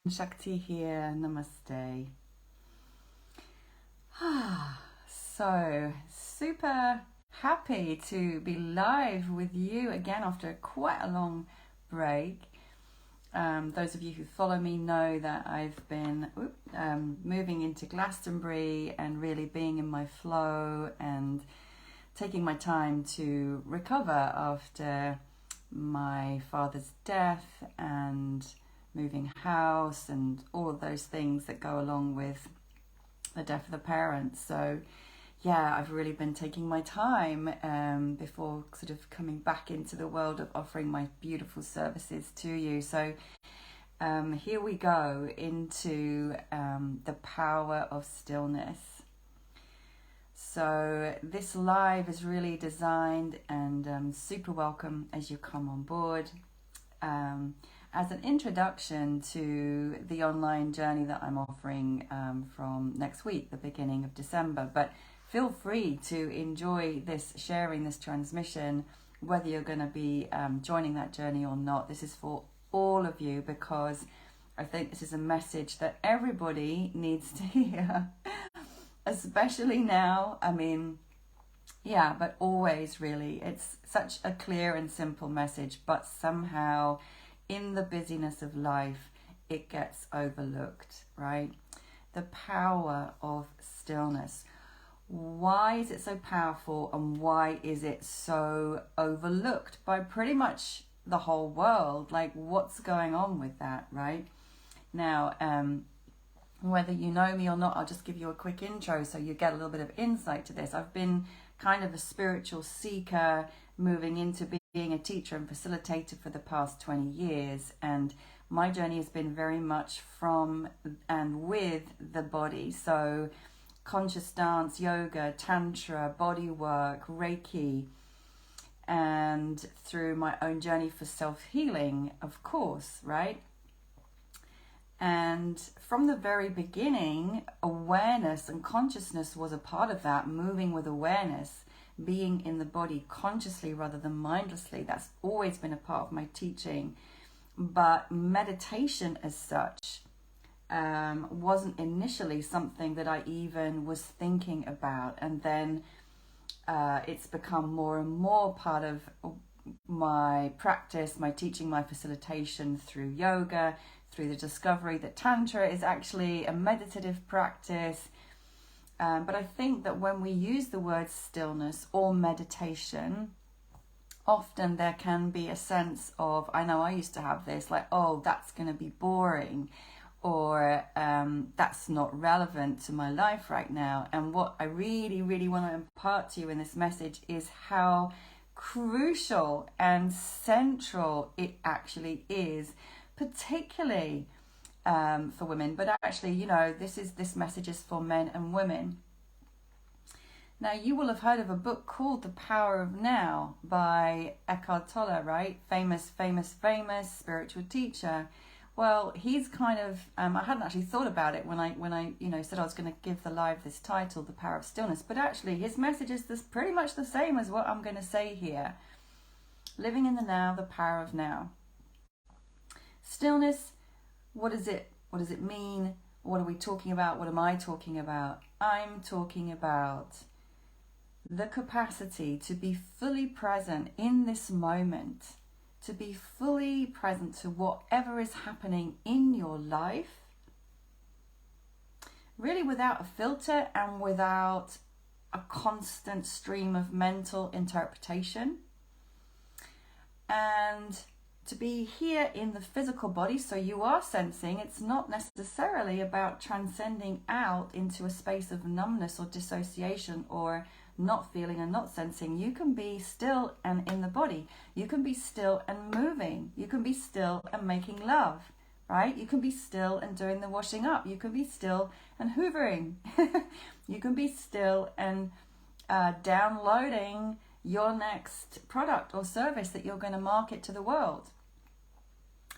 Shakti here, namaste. So, super happy to be live with you again after quite a long break. Those of you who follow me know that I've been moving into Glastonbury and really being in my flow and taking my time to recover after my father's death and moving house and all of those things that go along with the death of the parents. So yeah, I've really been taking my time before sort of coming back into the world of offering my beautiful services to you. So here we go into the power of stillness. So this live is really designed and super welcome as you come on board. As an introduction to the online journey that I'm offering from next week, the beginning of December. But feel free to enjoy this, sharing this transmission, whether you're going to be joining that journey or not. This is for all of you because I think this is a message that everybody needs to hear, especially now. I mean, yeah, but always really. It's such a clear and simple message, but somehow in the busyness of life, it gets overlooked, right? The power of stillness. Why is it so powerful and why is it so overlooked by pretty much the whole world? Like, what's going on with that, right? Now, whether you know me or not, I'll just give you a quick intro so you get a little bit of insight to this. I've been kind of a spiritual seeker moving into being a teacher and facilitator for the past 20 years, and my journey has been very much from and with the body. So conscious dance, yoga, tantra, body work, Reiki, and through my own journey for self-healing, of course, right? And from the very beginning, awareness and consciousness was a part of that, moving with awareness, being in the body consciously rather than mindlessly. That's always been a part of my teaching. But meditation as such wasn't initially something that I even was thinking about. And then it's become more and more part of my practice, my teaching, my facilitation through yoga, through the discovery that Tantra is actually a meditative practice. But I think that when we use the word stillness or meditation, often there can be a sense of, I know I used to have this, like, oh, that's going to be boring, or that's not relevant to my life right now. And what I really, really want to impart to you in this message is how crucial and central it actually is, particularly for women, but actually, you know, this message is for men and women. Now, you will have heard of a book called The Power of Now by Eckhart Tolle, right? Famous spiritual teacher. Well, he's kind of, I hadn't actually thought about it when I said I was going to give the live this title, The Power of Stillness, but actually his message is pretty much the same as what I'm going to say here. Living in the now, the power of now. Stillness, what is it? What does it mean? What are we talking about? What am I talking about? I'm talking about the capacity to be fully present in this moment, to be fully present to whatever is happening in your life, really without a filter and without a constant stream of mental interpretation. And to be here in the physical body, so you are sensing. It's not necessarily about transcending out into a space of numbness or dissociation or not feeling and not sensing. You can be still and in the body. You can be still and moving. You can be still and making love, right? You can be still and doing the washing up. You can be still and hoovering. You can be still and downloading your next product or service that you're going to market to the world.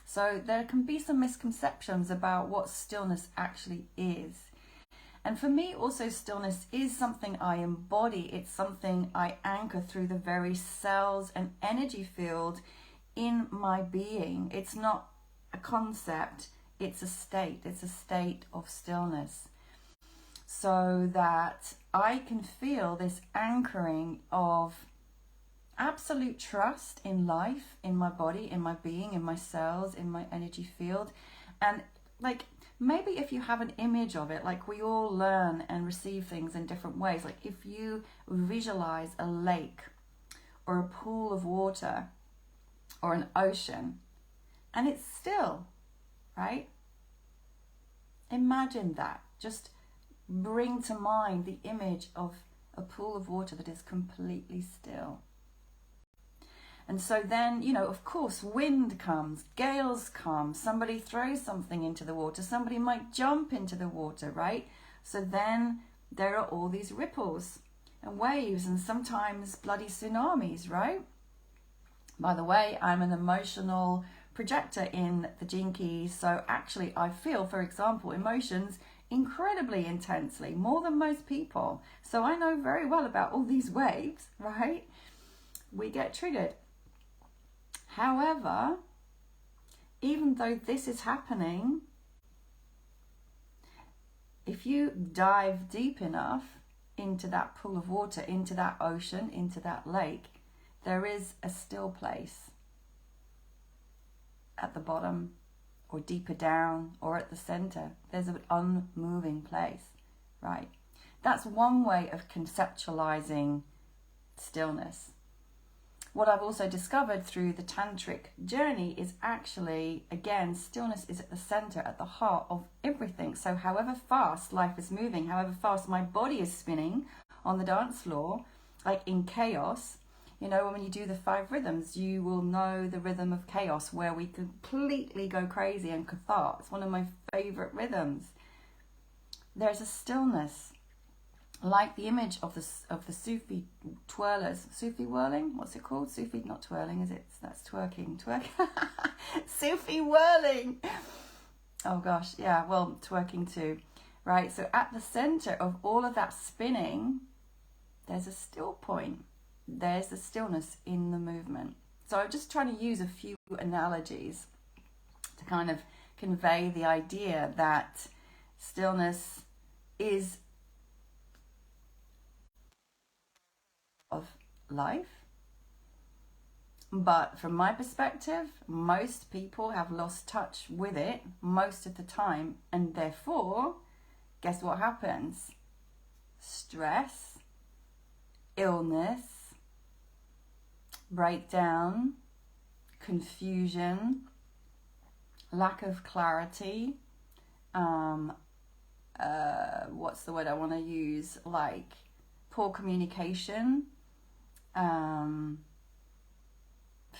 So there can be some misconceptions about what stillness actually is. And for me also, stillness is something I embody. It's something I anchor through the very cells and energy field in my being. It's not a concept. It's a state of stillness, so that I can feel this anchoring of absolute trust in life, in my body, in my being, in my cells, in my energy field. And like, maybe if you have an image of it, like we all learn and receive things in different ways. Like if you visualize a lake or a pool of water or an ocean and it's still, right? Imagine that. Just bring to mind the image of a pool of water that is completely still. And so then, you know, of course, wind comes, gales come, somebody throws something into the water, somebody might jump into the water, right? So then there are all these ripples and waves and sometimes bloody tsunamis, right? By the way, I'm an emotional projector in the Gene Keys, so actually I feel, for example, emotions incredibly intensely, more than most people. So I know very well about all these waves, right? We get triggered. However, even though this is happening, if you dive deep enough into that pool of water, into that ocean, into that lake, there is a still place at the bottom or deeper down or at the center. There's an unmoving place, right? That's one way of conceptualizing stillness. What I've also discovered through the tantric journey is actually, again, stillness is at the center, at the heart of everything. So however fast life is moving, however fast my body is spinning on the dance floor, like in chaos, you know, when you do the 5 rhythms, you will know the rhythm of chaos where we completely go crazy and cathar. It's one of my favorite rhythms. There's a stillness. Like the image of the Sufi twirlers, Sufi whirling, what's it called? Sufi, not twirling, is it? That's twerking. Sufi whirling. Oh gosh, yeah, well, twerking too, right? So at the center of all of that spinning, there's a still point. There's the stillness in the movement. So I'm just trying to use a few analogies to kind of convey the idea that stillness is of life. But from my perspective, most people have lost touch with it most of the time, and therefore, guess what happens? Stress, illness, breakdown, confusion, lack of clarity, what's the word I want to use, like poor communication,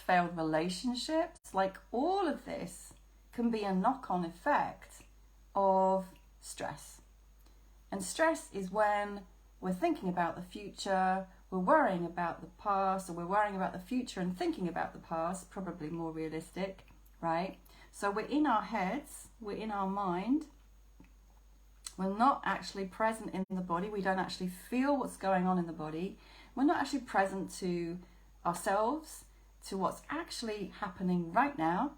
failed relationships. Like all of this can be a knock-on effect of stress. And stress is when we're thinking about the future, we're worrying about the past, or we're worrying about the future and thinking about the past, probably more realistic, right? So we're in our heads, we're in our mind, we're not actually present in the body, we don't actually feel what's going on in the body, we're not actually present to ourselves, to what's actually happening right now,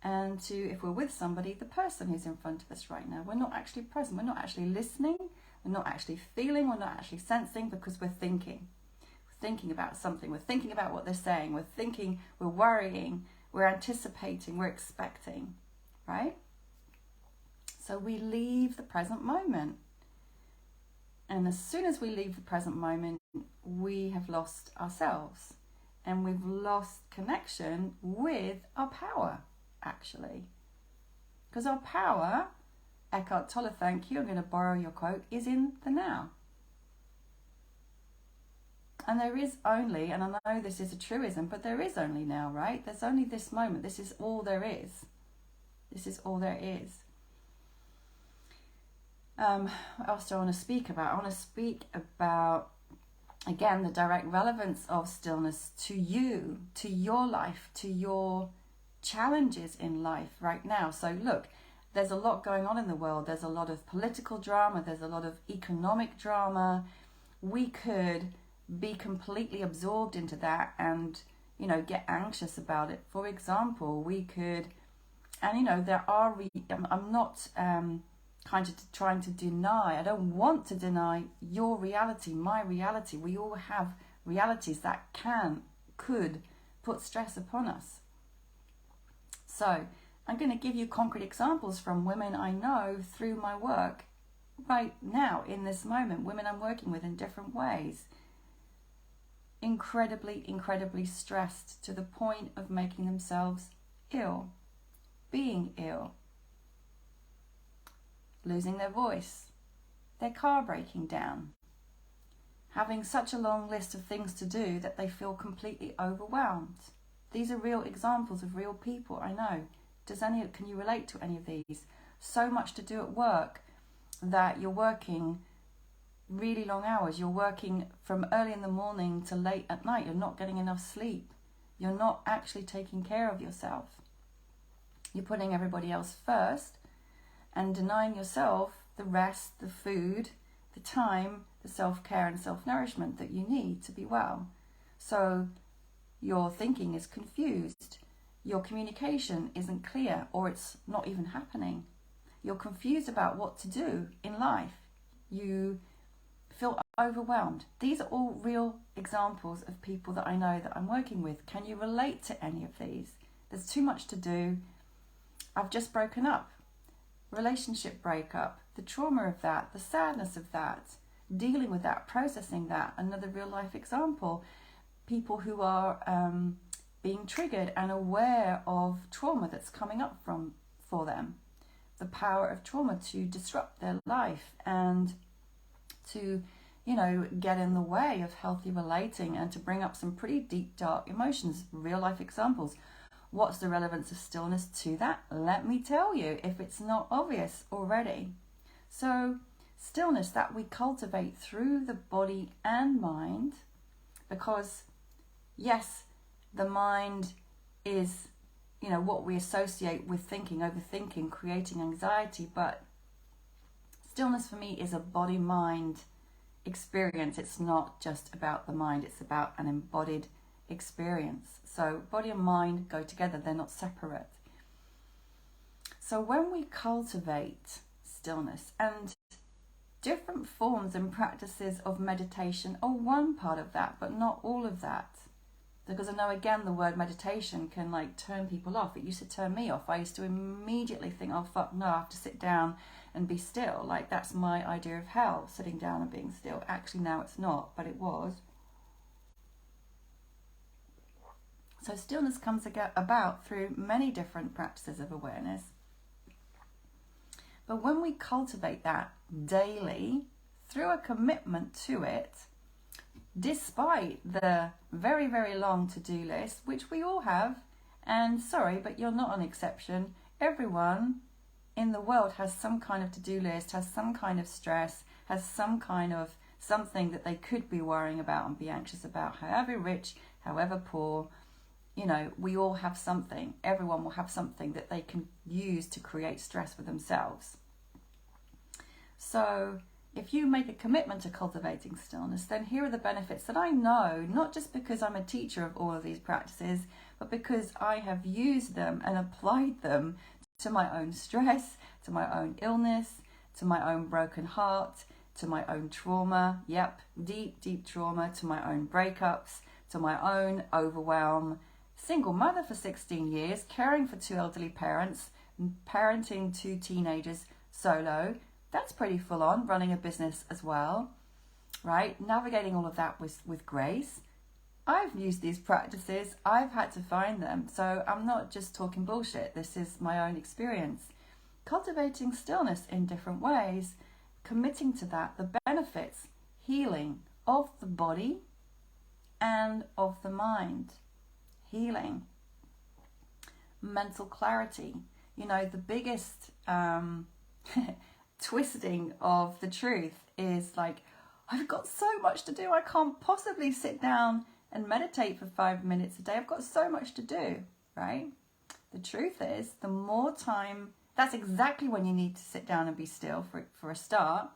and to, if we're with somebody, the person who's in front of us right now. We're not actually present, we're not actually listening, we're not actually feeling, we're not actually sensing, because we're thinking. We're thinking about something, we're thinking about what they're saying, we're thinking, we're worrying, we're anticipating, we're expecting, right? So we leave the present moment. And as soon as we leave the present moment, we have lost ourselves. And we've lost connection with our power, actually. Because our power, Eckhart Tolle, thank you, I'm going to borrow your quote, is in the now. And there is only, and I know this is a truism, but there is only now, right? There's only this moment. This is all there is. This is all there is. What else do I want to speak about? I want to speak about, again, the direct relevance of stillness to you, to your life, to your challenges in life right now. So look, there's a lot going on in the world. There's a lot of political drama. There's a lot of economic drama. We could be completely absorbed into that and, you know, get anxious about it. For example, we could And, you know, there are, I'm not kind of trying to deny, I don't want to deny your reality, my reality. We all have realities that could put stress upon us. So I'm going to give you concrete examples from women I know through my work right now, in this moment, women I'm working with in different ways. Incredibly stressed to the point of making themselves ill, being ill, losing their voice, their car breaking down, having such a long list of things to do that they feel completely overwhelmed. These are real examples of real people, I know. Can you relate to any of these? So much to do at work that you're working really long hours. You're working from early in the morning to late at night. You're not getting enough sleep. You're not actually taking care of yourself. You're putting everybody else first and denying yourself the rest, the food, the time, the self-care and self-nourishment that you need to be well. So your thinking is confused. Your communication isn't clear, or it's not even happening. You're confused about what to do in life. You feel overwhelmed. These are all real examples of people that I know that I'm working with. Can you relate to any of these? There's too much to do. I've just broken up. Relationship breakup, the trauma of that, the sadness of that, dealing with that, processing that. Another real life example, people who are being triggered and aware of trauma that's coming up for them. The power of trauma to disrupt their life and to, you know, get in the way of healthy relating and to bring up some pretty deep, dark emotions. Real life examples. What's the relevance of stillness to that? Let me tell you, if it's not obvious already. So stillness that we cultivate through the body and mind, because yes, the mind is, you know, what we associate with thinking, overthinking, creating anxiety, but stillness for me is a body-mind experience. It's not just about the mind, it's about an embodied experience. So body and mind go together, they're not separate. So when we cultivate stillness, and different forms and practices of meditation are one part of that, but not all of that. Because I know, again, the word meditation can like turn people off. It used to turn me off. I used to immediately think, oh fuck no, I have to sit down and be still. Like, that's my idea of hell, sitting down and being still. Actually now it's not, but it was. So stillness comes about through many different practices of awareness. But when we cultivate that daily through a commitment to it, despite the very, very long to-do list, which we all have, and sorry, but you're not an exception. Everyone in the world has some kind of to-do list, has some kind of stress, has some kind of something that they could be worrying about and be anxious about. However rich, however poor, you know, we all have something. Everyone will have something that they can use to create stress for themselves. So if you make a commitment to cultivating stillness, then here are the benefits that I know, not just because I'm a teacher of all of these practices, but because I have used them and applied them to my own stress, to my own illness, to my own broken heart, to my own trauma. Yep, deep, deep trauma, to my own breakups, to my own overwhelm. Single mother for 16 years, caring for 2 elderly parents, parenting 2 teenagers solo. That's pretty full on, running a business as well, right? Navigating all of that with grace. I've used these practices, I've had to find them, so I'm not just talking bullshit. This is my own experience. Cultivating stillness in different ways, committing to that, the benefits, healing of the body and of the mind. Healing, mental clarity. You know, the biggest twisting of the truth is like, I've got so much to do, I can't possibly sit down and meditate for 5 minutes a day. I've got so much to do, right? The truth is, the more time, that's exactly when you need to sit down and be still for a start.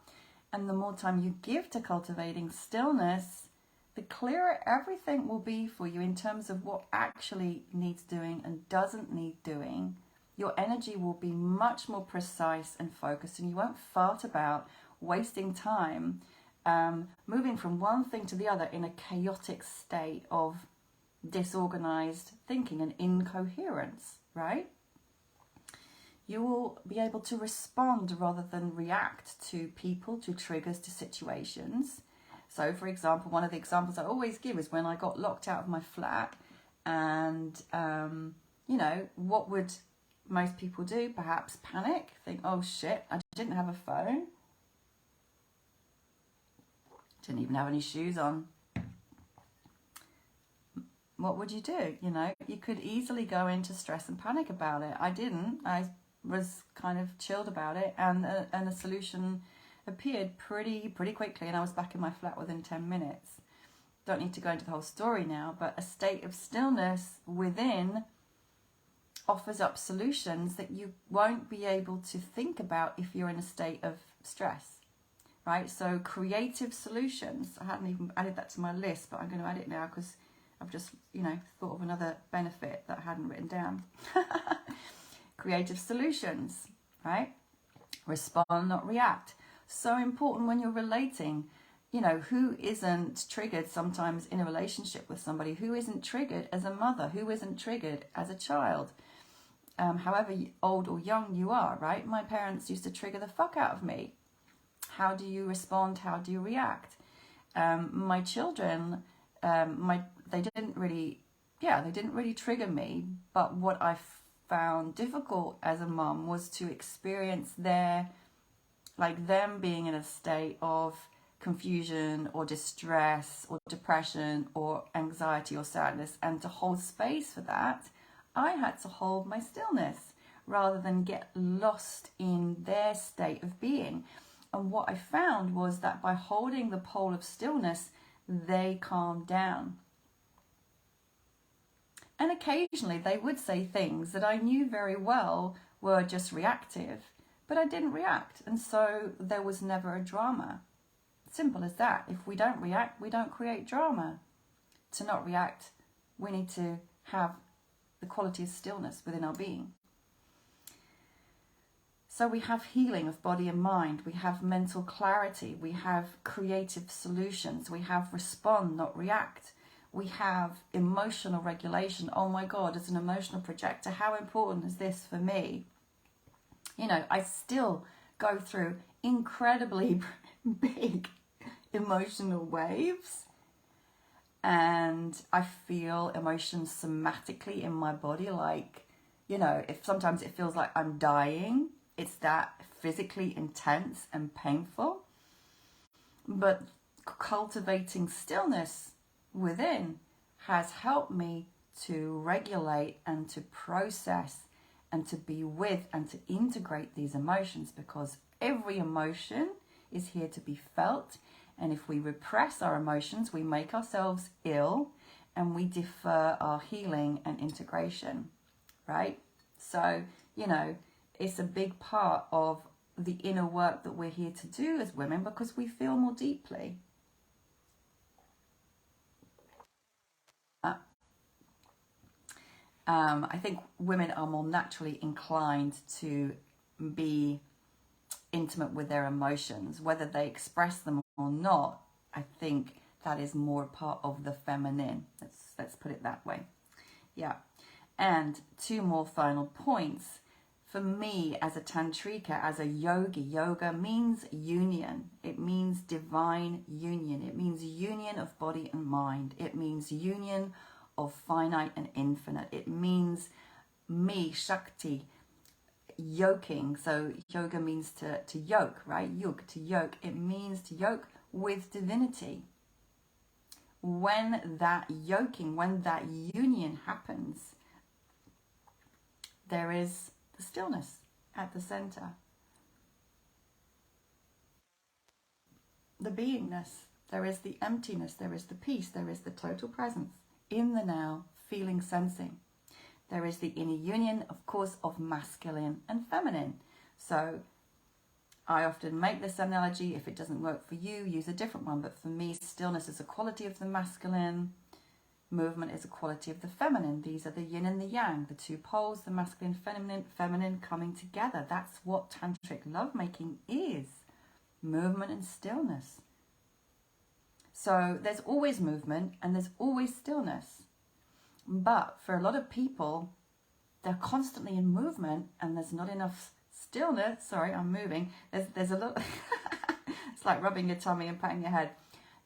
And the more time you give to cultivating stillness, the clearer everything will be for you in terms of what actually needs doing and doesn't need doing. Your energy will be much more precise and focused, and you won't fart about wasting time moving from one thing to the other in a chaotic state of disorganized thinking and incoherence, right? You will be able to respond rather than react to people, to triggers, to situations. So, for example, one of the examples I always give is when I got locked out of my flat, and, you know, what would most people do? Perhaps panic, think, oh shit, I didn't have a phone, didn't even have any shoes on. What would you do? You know, you could easily go into stress and panic about it. I didn't. I was kind of chilled about it, and a solution appeared pretty quickly, and I was back in my flat within 10 minutes. Don't need to go into the whole story now, but a state of stillness within offers up solutions that you won't be able to think about if you're in a state of stress, right? So creative solutions, I hadn't even added that to my list, but I'm going to add it now because I've just, you know, thought of another benefit that I hadn't written down. Creative solutions, right? Respond, not react. So important when you're relating. You know, who isn't triggered sometimes in a relationship with somebody? Who isn't triggered as a mother? Who isn't triggered as a child? However old or young you are, right? My parents used to trigger the fuck out of me. How do you respond? How do you react? My children, they didn't really trigger me. But what I found difficult as a mum was to experience them being in a state of confusion or distress or depression or anxiety or sadness, and to hold space for that, I had to hold my stillness rather than get lost in their state of being. And what I found was that by holding the pole of stillness, they calmed down. And occasionally they would say things that I knew very well were just reactive, but I didn't react, and so there was never a drama. Simple as that. If we don't react, we don't create drama. To not react, we need to have the quality of stillness within our being. So we have healing of body and mind, we have mental clarity, we have creative solutions, we have respond, not react. We have emotional regulation. Oh my God, as an emotional projector, how important is this for me? You know, I still go through incredibly big emotional waves, and I feel emotions somatically in my body. Like, you know, if sometimes it feels like I'm dying, it's that physically intense and painful. But cultivating stillness within has helped me to regulate and to process and to be with and to integrate these emotions, because every emotion is here to be felt. And if we repress our emotions, we make ourselves ill and we defer our healing and integration, right? So, you know, it's a big part of the inner work that we're here to do as women, because we feel more deeply. I think women are more naturally inclined to be intimate with their emotions, whether they express them or not. I think that is more part of the feminine. Let's put it that way. Yeah. And two more final points. For me, as a tantrika, as a yogi, yoga means union. It means divine union. It means union of body and mind. It means union of finite and infinite. It means me, Shakti, yoking. So yoga means to yoke, right? Yug, to yoke. It means to yoke with divinity. When that yoking, when that union happens, there is the stillness at the center. The beingness. There is the emptiness. There is the peace. There is the total presence. In the now, feeling, sensing. There is the inner union, of course, of masculine and feminine. So I often make this analogy. If it doesn't work for you, use a different one. But for me, stillness is a quality of the masculine. Movement is a quality of the feminine. These are the yin and the yang, the two poles, the masculine, feminine coming together. That's what tantric lovemaking is. Movement and stillness. So there's always movement and there's always stillness. But for a lot of people, they're constantly in movement and there's not enough stillness. Sorry, I'm moving. There's a lot. It's like rubbing your tummy and patting your head.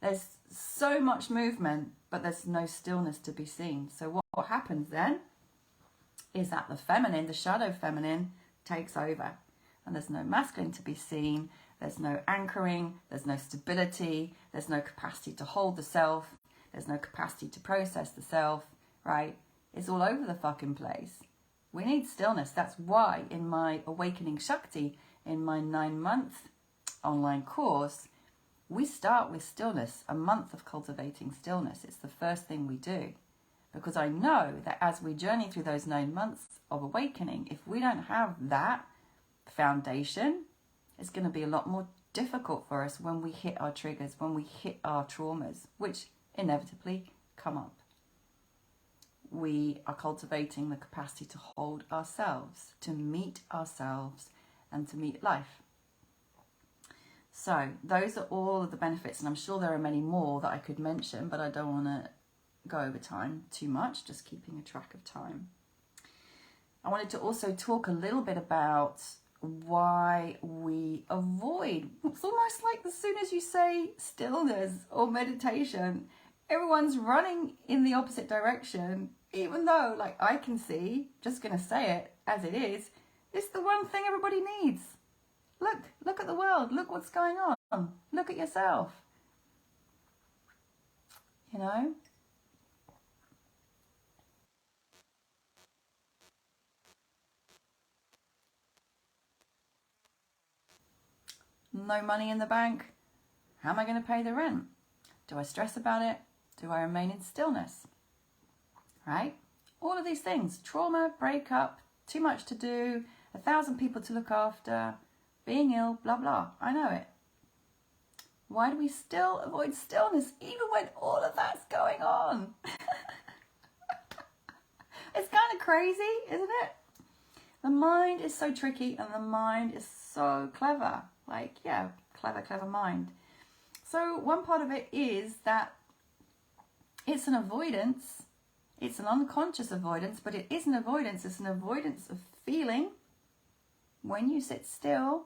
There's so much movement, but there's no stillness to be seen. So what happens then is that the feminine, the shadow feminine, takes over. And there's no masculine to be seen. There's no anchoring. There's no stability. There's no capacity to hold the self. There's no capacity to process the self, right? It's all over the fucking place. We need stillness. That's why in my Awakening Shakti, in my 9-month online course, we start with stillness, a month of cultivating stillness. It's the first thing we do. Because I know that as we journey through those 9 months of awakening, if we don't have that foundation, it's going to be a lot more difficult for us when we hit our triggers, when we hit our traumas, which inevitably come up. We are cultivating the capacity to hold ourselves, to meet ourselves, and to meet life. So those are all of the benefits, and I'm sure there are many more that I could mention, but I don't want to go over time too much, just keeping a track of time. I wanted to also talk a little bit about why we avoid. It's almost like as soon as you say stillness or meditation, everyone's running in the opposite direction, even though, like, I can see, just going to say it as it is, it's the one thing everybody needs. Look at the world. Look what's going on. Look at yourself. You know? No money in the bank. How am I going to pay the rent? Do I stress about it? Do I remain in stillness? Right? All of these things. Trauma, breakup, too much to do, 1,000 people to look after, being ill, blah, blah. I know it. Why do we still avoid stillness even when all of that's going on? It's kind of crazy, isn't it? The mind is so tricky and the mind is so clever. Like, yeah, clever mind. So one part of it is that it's an avoidance. It's an unconscious avoidance, but it is an avoidance. It's an avoidance of feeling. When you sit still,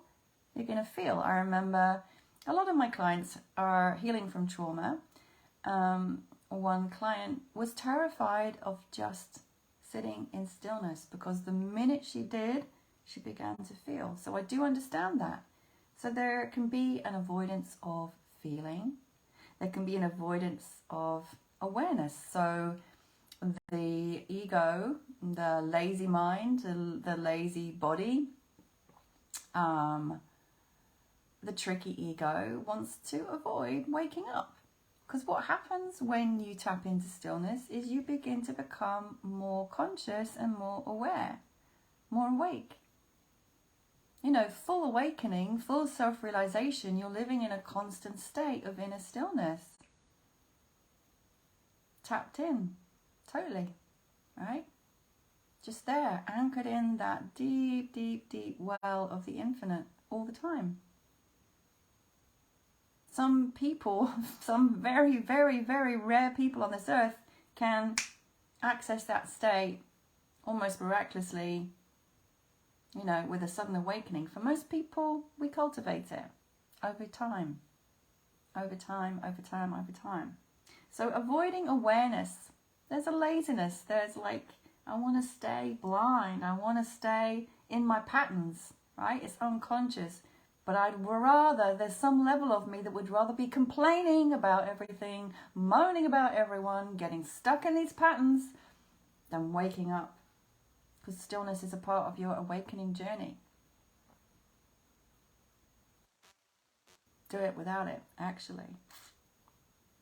you're going to feel. I remember a lot of my clients are healing from trauma. One client was terrified of just sitting in stillness because the minute she did, she began to feel. So I do understand that. So there can be an avoidance of feeling. There can be an avoidance of awareness. So the ego, the lazy mind, the lazy body, the tricky ego wants to avoid waking up. Because what happens when you tap into stillness is you begin to become more conscious and more aware, more awake. You know, full awakening, full self-realization, you're living in a constant state of inner stillness. Tapped in, totally, right? Just there, anchored in that deep, deep, deep well of the infinite all the time. Some people, some very, very, very rare people on this earth can access that state almost miraculously, you know, with a sudden awakening. For most people, we cultivate it over time. So avoiding awareness, there's a laziness, there's like, I want to stay blind, I want to stay in my patterns, right? It's unconscious. But I'd rather, there's some level of me that would rather be complaining about everything, moaning about everyone, getting stuck in these patterns, than waking up. Because stillness is a part of your awakening journey. Do it without it, actually.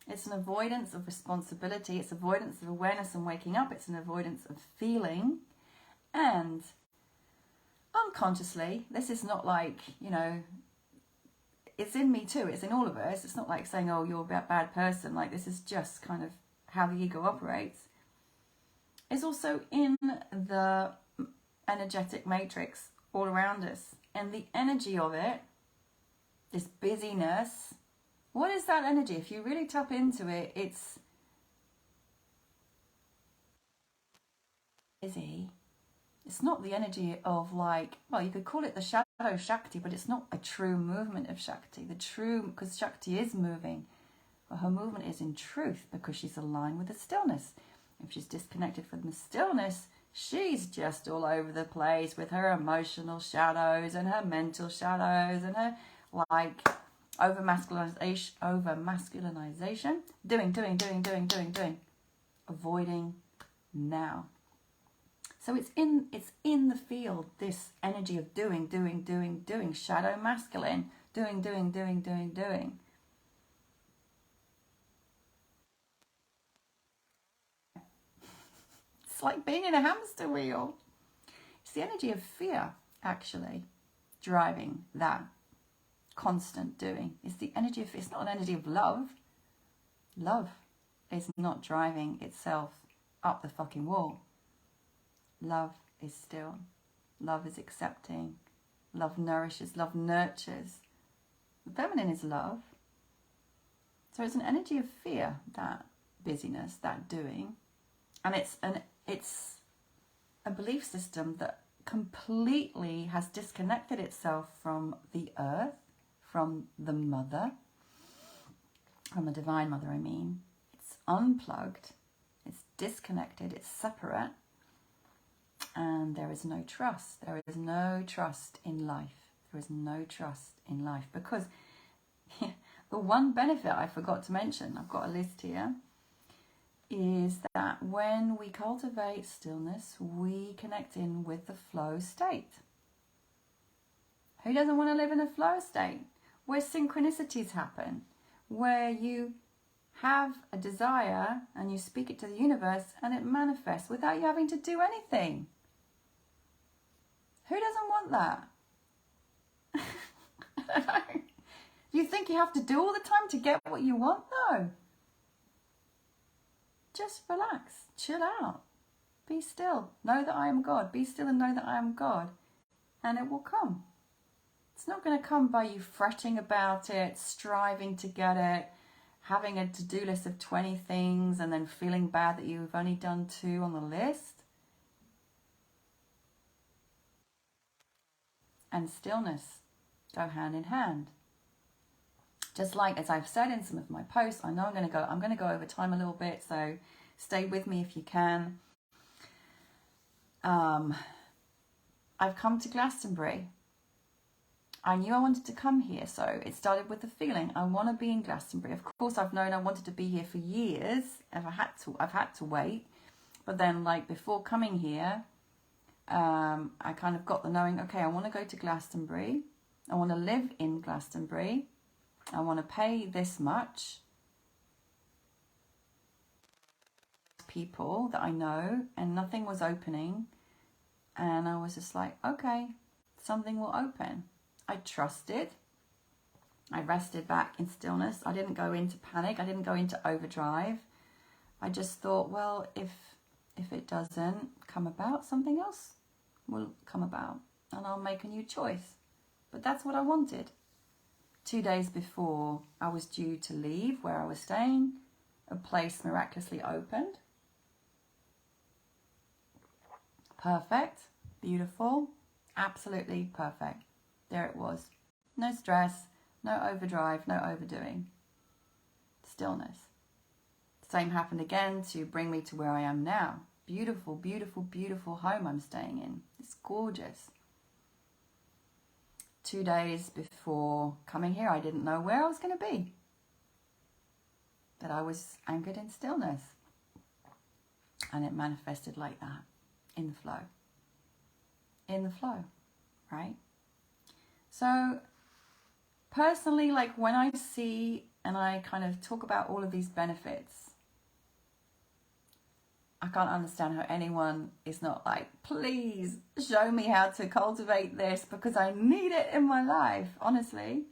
It's an avoidance of responsibility. It's avoidance of awareness and waking up. It's an avoidance of feeling. And unconsciously, this is not like, you know, it's in me too. It's in all of us. It's not like saying, oh, you're a bad person. Like, this is just kind of how the ego operates, is also in the energetic matrix all around us. And the energy of it, this busyness, what is that energy? If you really tap into it, it's busy. It's not the energy of like, well, you could call it the shadow Shakti, but it's not a true movement of Shakti. The true, because Shakti is moving, but her movement is in truth because she's aligned with the stillness. If she's disconnected from the stillness, she's just all over the place with her emotional shadows and her mental shadows and her like over masculinization, doing, avoiding now. So it's in the field, this energy of doing, shadow masculine, doing. It's like being in a hamster wheel. It's the energy of fear, actually, driving that constant doing. It's the energy of, it's not an energy of love. Love is not driving itself up the fucking wall. Love is still. Love is accepting. Love nourishes. Love nurtures. The feminine is love. So it's an energy of fear, that busyness, that doing. And it's a belief system that completely has disconnected itself from the earth, from the mother, from the divine mother, I mean. It's unplugged, it's disconnected, it's separate, and there is no trust. There is no trust in life. There is no trust in life because the one benefit I forgot to mention, I've got a list here, is that when we cultivate stillness, we connect in with the flow state. Who doesn't want to live in a flow state where synchronicities happen, where you have a desire and you speak it to the universe and it manifests without you having to do anything? Who doesn't want that? Do you think you have to do all the time to get what you want? No. Just relax, chill out, be still, know that I am God, be still and know that I am God, and it will come. It's not going to come by you fretting about it, striving to get it, having a to-do list of 20 things and then feeling bad that you've only done 2 on the list. And stillness go hand in hand. Just like as I've said in some of my posts, I know I'm going to go over time a little bit, so stay with me if you can. I've come to Glastonbury. I knew I wanted to come here, so it started with the feeling I want to be in Glastonbury. Of course, I've known I wanted to be here for years. I've had to wait, but then like before coming here, I kind of got the knowing. Okay, I want to go to Glastonbury. I want to live in Glastonbury. I want to pay this much. People that I know, and nothing was opening, and I was just like, okay, something will open. I trusted. I rested back in stillness. I didn't go into panic. I didn't go into overdrive. I just thought, well, if it doesn't come about, something else will come about, and I'll make a new choice. But that's what I wanted. 2 days before I was due to leave where I was staying, a place miraculously opened. Perfect, beautiful, absolutely perfect. There it was. No stress, no overdrive, no overdoing. Stillness. Same happened again to bring me to where I am now. Beautiful, beautiful, beautiful home I'm staying in. It's gorgeous. 2 days before coming here, I didn't know where I was going to be. But I was anchored in stillness. And it manifested like that, in the flow. In the flow, right? So, personally, like when I see and I kind of talk about all of these benefits, I can't understand how anyone is not like, please show me how to cultivate this because I need it in my life, honestly.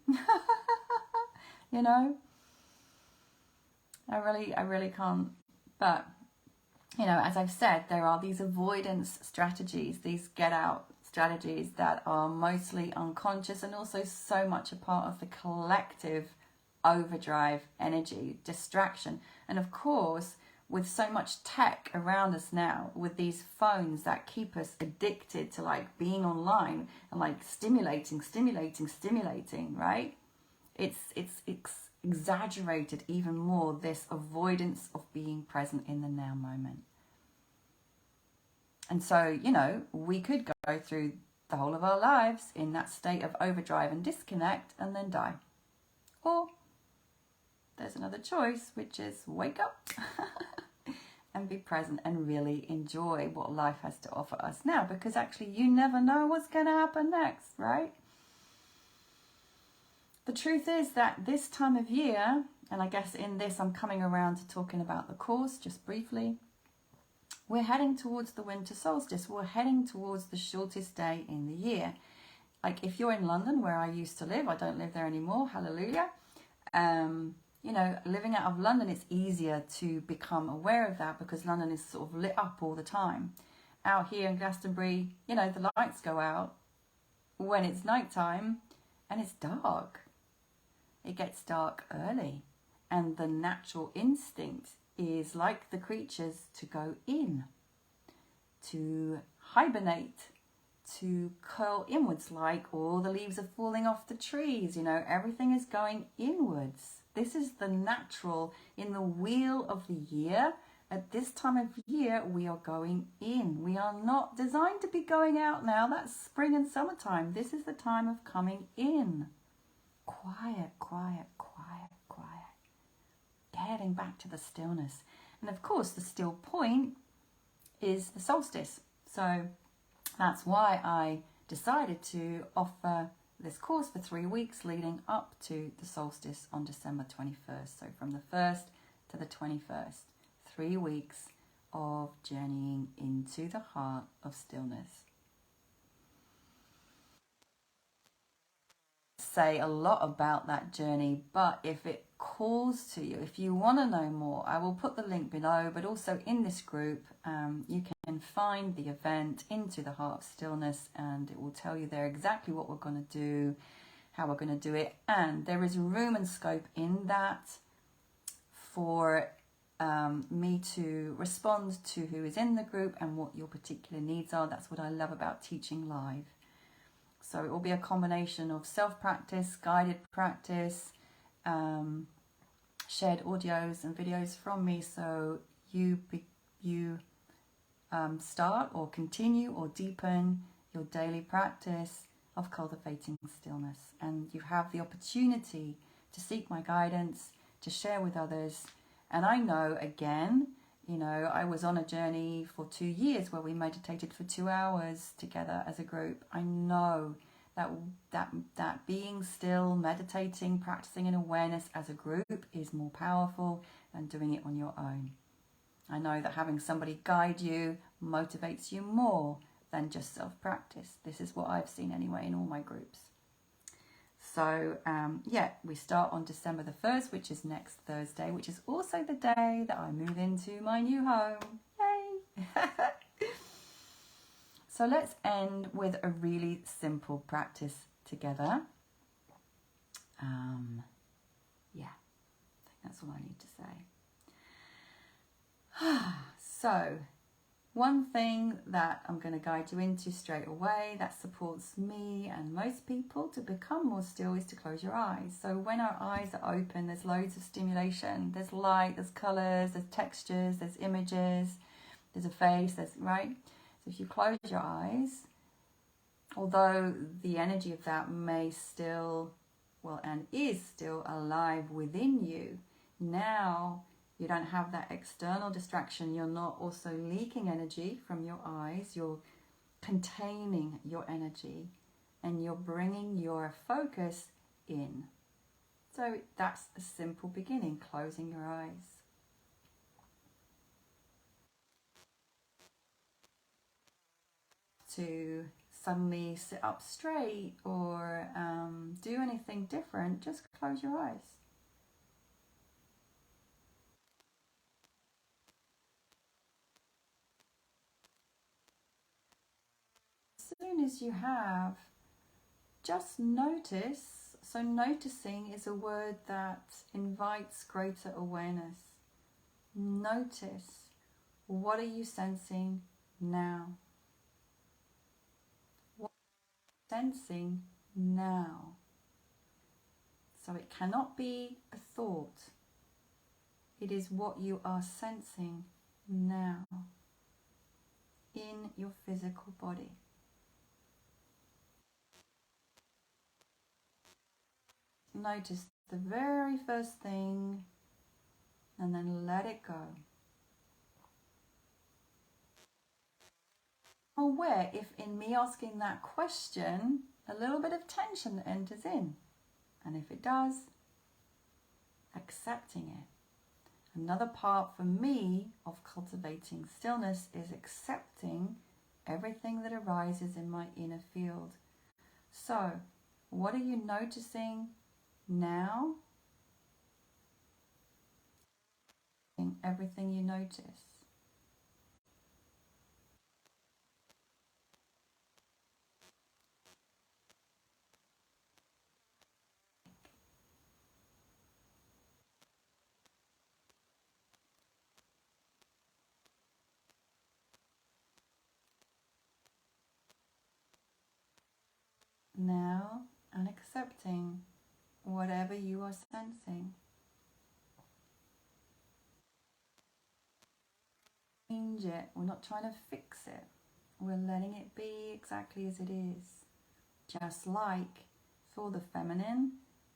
You know, I really can't But, you know, as I've said, there are these avoidance strategies, these get out strategies that are mostly unconscious and also so much a part of the collective overdrive energy, distraction. And of course, with so much tech around us now, with these phones that keep us addicted to like being online and like stimulating, right? It's exaggerated even more, this avoidance of being present in the now moment. And so, you know, we could go through the whole of our lives in that state of overdrive and disconnect and then die. Or there's another choice, which is wake up and be present and really enjoy what life has to offer us now, because actually you never know what's going to happen next, right? The truth is that this time of year, and I guess in this I'm coming around to talking about the course just briefly, we're heading towards the winter solstice. We're heading towards the shortest day in the year. Like if you're in London, where I used to live, I don't live there anymore, hallelujah. You know, living out of London, it's easier to become aware of that because London is sort of lit up all the time. Out here in Glastonbury, you know, the lights go out when it's nighttime and it's dark. It gets dark early, and the natural instinct is, like the creatures, to go in, to hibernate, to curl inwards, like all the leaves are falling off the trees, you know, everything is going inwards. This is the natural in the wheel of the year. At this time of year, we are going in. We are not designed to be going out now. That's spring and summertime. This is the time of coming in. Quiet, quiet, quiet, quiet. Getting back to the stillness. And of course, the still point is the solstice. So that's why I decided to offer this course for 3 weeks leading up to the solstice on December 21st. So from the 1st to the 21st, 3 weeks of journeying into the heart of stillness. Say a lot about that journey, but if it calls to you, if you want to know more, I will put the link below, but also in this group you can find the event Into the Heart of Stillness, and it will tell you there exactly what we're going to do, how we're going to do it, and there is room and scope in that for me to respond to who is in the group and what your particular needs are. That's what I love about teaching live. So it will be a combination of self-practice, guided practice, shared audios and videos from me, so you start or continue or deepen your daily practice of cultivating stillness. And you have the opportunity to seek my guidance, to share with others. And I know, again, you know, I was on a journey for 2 years where we meditated for 2 hours together as a group. I know that being still, meditating, practicing in awareness as a group is more powerful than doing it on your own. I know that having somebody guide you motivates you more than just self-practice. This is what I've seen anyway in all my groups. So, yeah, we start on December the 1st, which is next Thursday, which is also the day that I move into my new home. Yay! So let's end with a really simple practice together. Yeah, I think that's all I need to say. So, one thing that I'm going to guide you into straight away that supports me and most people to become more still is to close your eyes. So when our eyes are open, there's loads of stimulation. There's light, there's colours, there's textures, there's images, there's a face, right? So if you close your eyes, although the energy of that may still, well, and is still alive within you, now you don't have that external distraction. You're not also leaking energy from your eyes. You're containing your energy and you're bringing your focus in. So that's a simple beginning, closing your eyes. To suddenly sit up straight or do anything different, just close your eyes. soon as you have, just notice. So noticing is a word that invites greater awareness. Notice, what are you sensing now? What are you sensing now? So it cannot be a thought. It is what you are sensing now in your physical body. Notice the very first thing and then let it go. Aware if in me asking that question, a little bit of tension enters in. And if it does, accepting it. Another part for me of cultivating stillness is accepting everything that arises in my inner field. So, what are you noticing now? In everything you notice. Now, and accepting whatever you are sensing. Change it. We're not trying to fix it. We're letting it be exactly as it is. Just like for the feminine,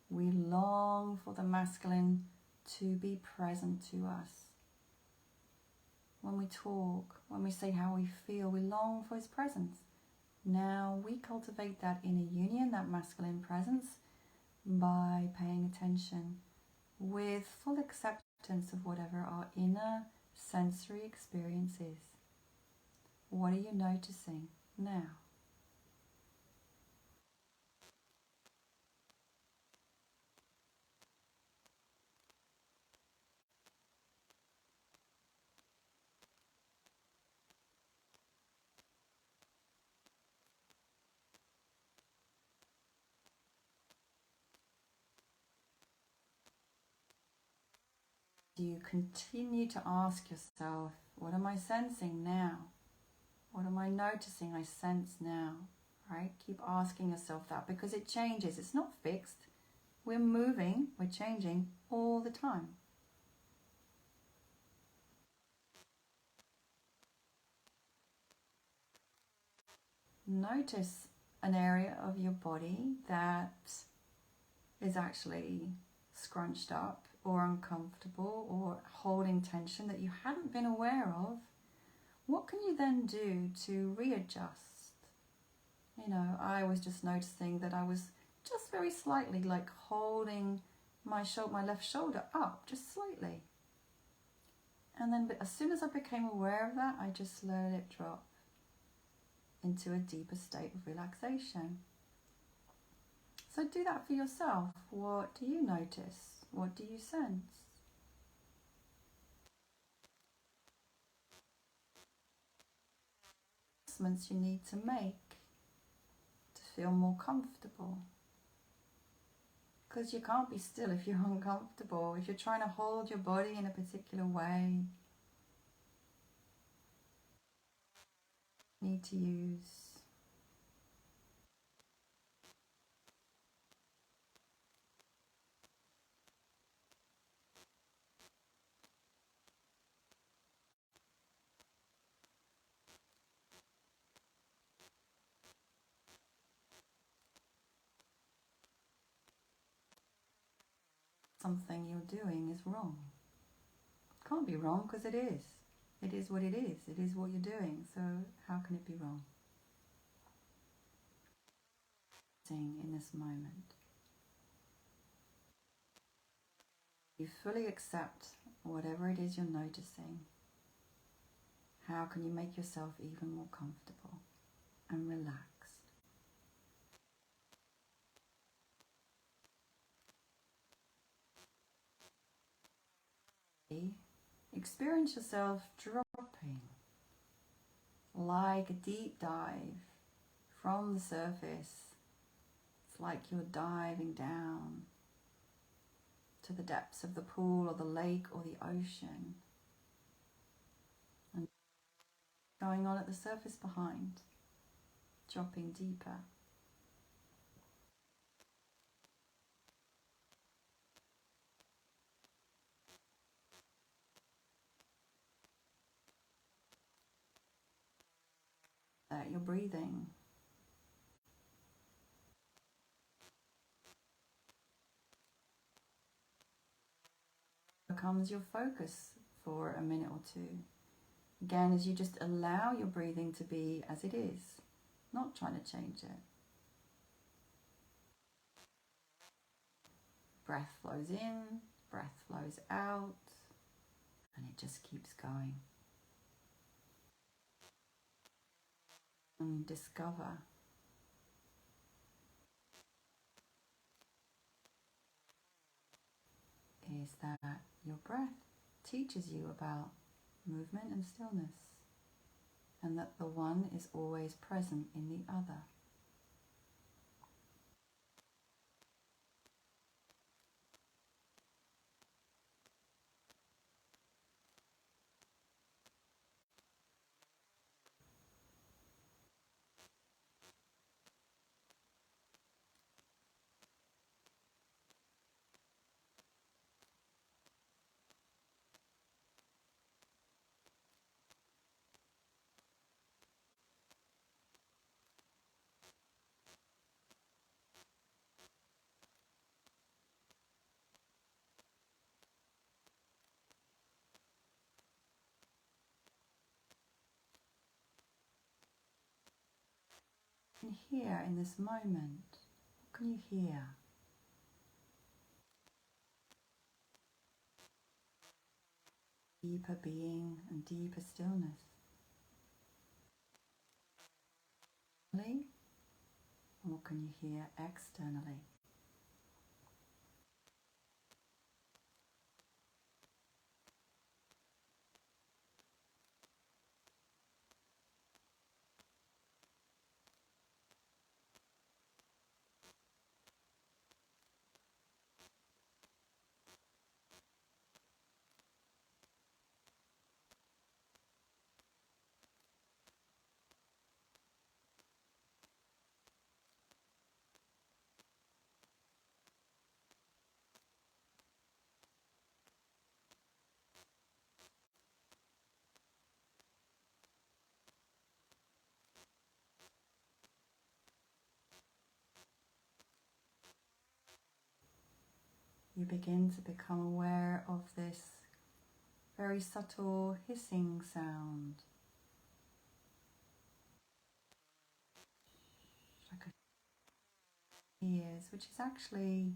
we long for the masculine to be present to us. When we talk, when we say how we feel, we long for his presence. Now we cultivate that inner union, that masculine presence, by paying attention with full acceptance of whatever our inner sensory experience is. What are you noticing now? Do you continue to ask yourself, what am I sensing now? What am I noticing I sense now? Right? Keep asking yourself that because it changes. It's not fixed. We're moving, we're changing all the time. Notice an area of your body that is actually scrunched up or uncomfortable or holding tension that you hadn't been aware of. What can you then do to readjust? You know, I was just noticing that I was just very slightly like holding my left shoulder up just slightly. And then as soon as I became aware of that, I just let it drop into a deeper state of relaxation. So do that for yourself. What do you notice? What do you sense? Adjustments you need to make to feel more comfortable. Because you can't be still if you're uncomfortable. If you're trying to hold your body in a particular way, you need to use something you're doing is wrong. It can't be wrong because it is. It is what it is. It is what you're doing. So how can it be wrong? In this moment, you fully accept whatever it is you're noticing. How can you make yourself even more comfortable and relaxed? Experience yourself dropping like a deep dive from the surface. It's like you're diving down to the depths of the pool or the lake or the ocean, and going on at the surface behind, dropping deeper. Your breathing becomes your focus for a minute or two. Again, as you just allow your breathing to be as it is, not trying to change it. Breath flows in, breath flows out, and it just keeps going. And discover is that your breath teaches you about movement and stillness, and that the one is always present in the other. And here in this moment, what can you hear? Deeper being and deeper stillness. And what can you hear externally? You begin to become aware of this very subtle hissing sound, like a ears, which is actually,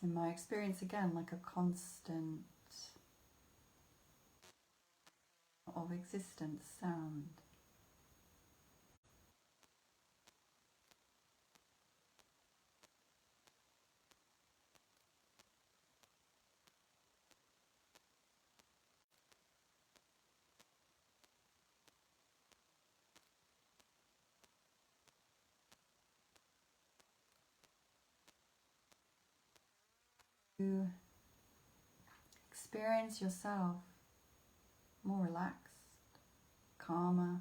in my experience again, like a constant of existence sound. You experience yourself more relaxed, calmer.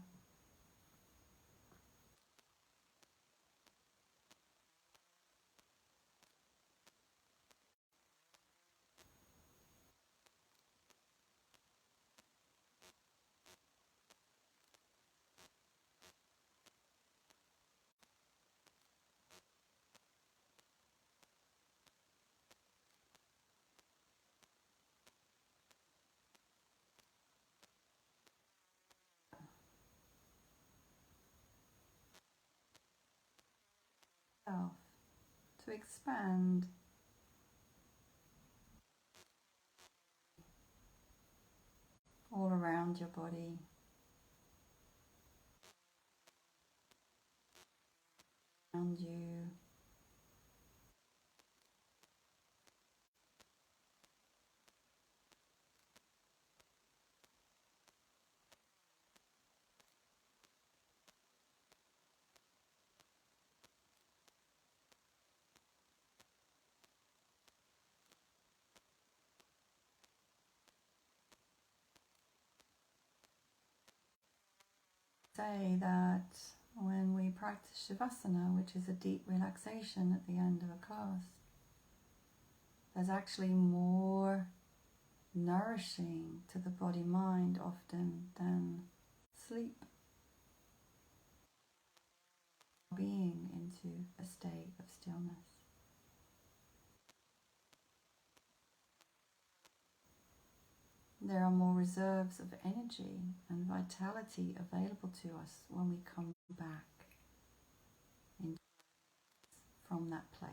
Self to expand all around your body, around you. say that when we practice Shavasana, which is a deep relaxation at the end of a class, there's actually more nourishing to the body-mind often than sleep. Being into a state of stillness. There are more reserves of energy and vitality available to us when we come back from that place.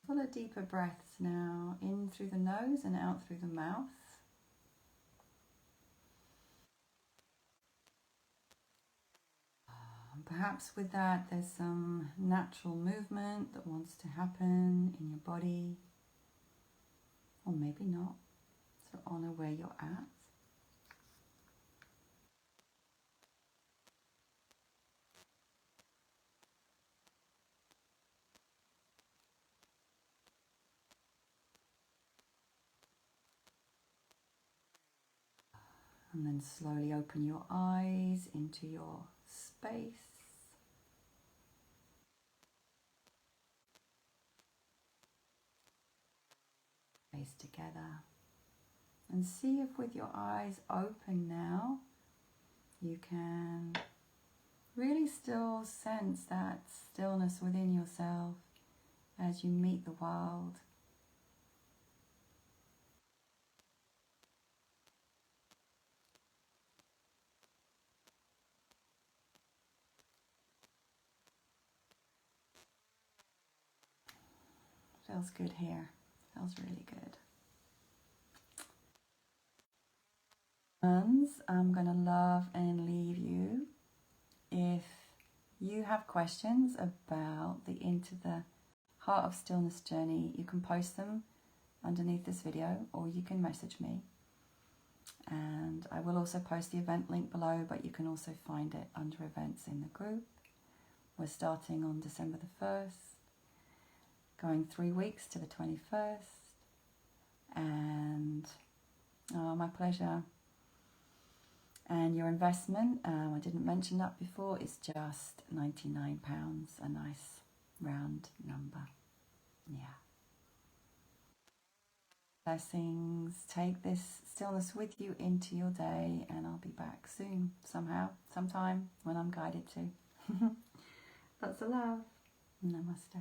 Full of deeper breaths now, in through the nose and out through the mouth. Perhaps with that there's some natural movement that wants to happen in your body, or maybe not. So honor where you're at. And then slowly open your eyes into your space. Face together. And see if with your eyes open now, you can really still sense that stillness within yourself as you meet the world. Feels good here. Feels really good. I'm going to love and leave you. If you have questions about the Into the Heart of Stillness journey, you can post them underneath this video, or you can message me. And I will also post the event link below, but you can also find it under events in the group. We're starting on December the 1st, going 3 weeks to the 21st. And my pleasure. And your investment, I didn't mention that before, is just £99, a nice round number. Yeah. Blessings. Take this stillness with you into your day, and I'll be back soon, sometime, when I'm guided to. Lots of love. Namaste.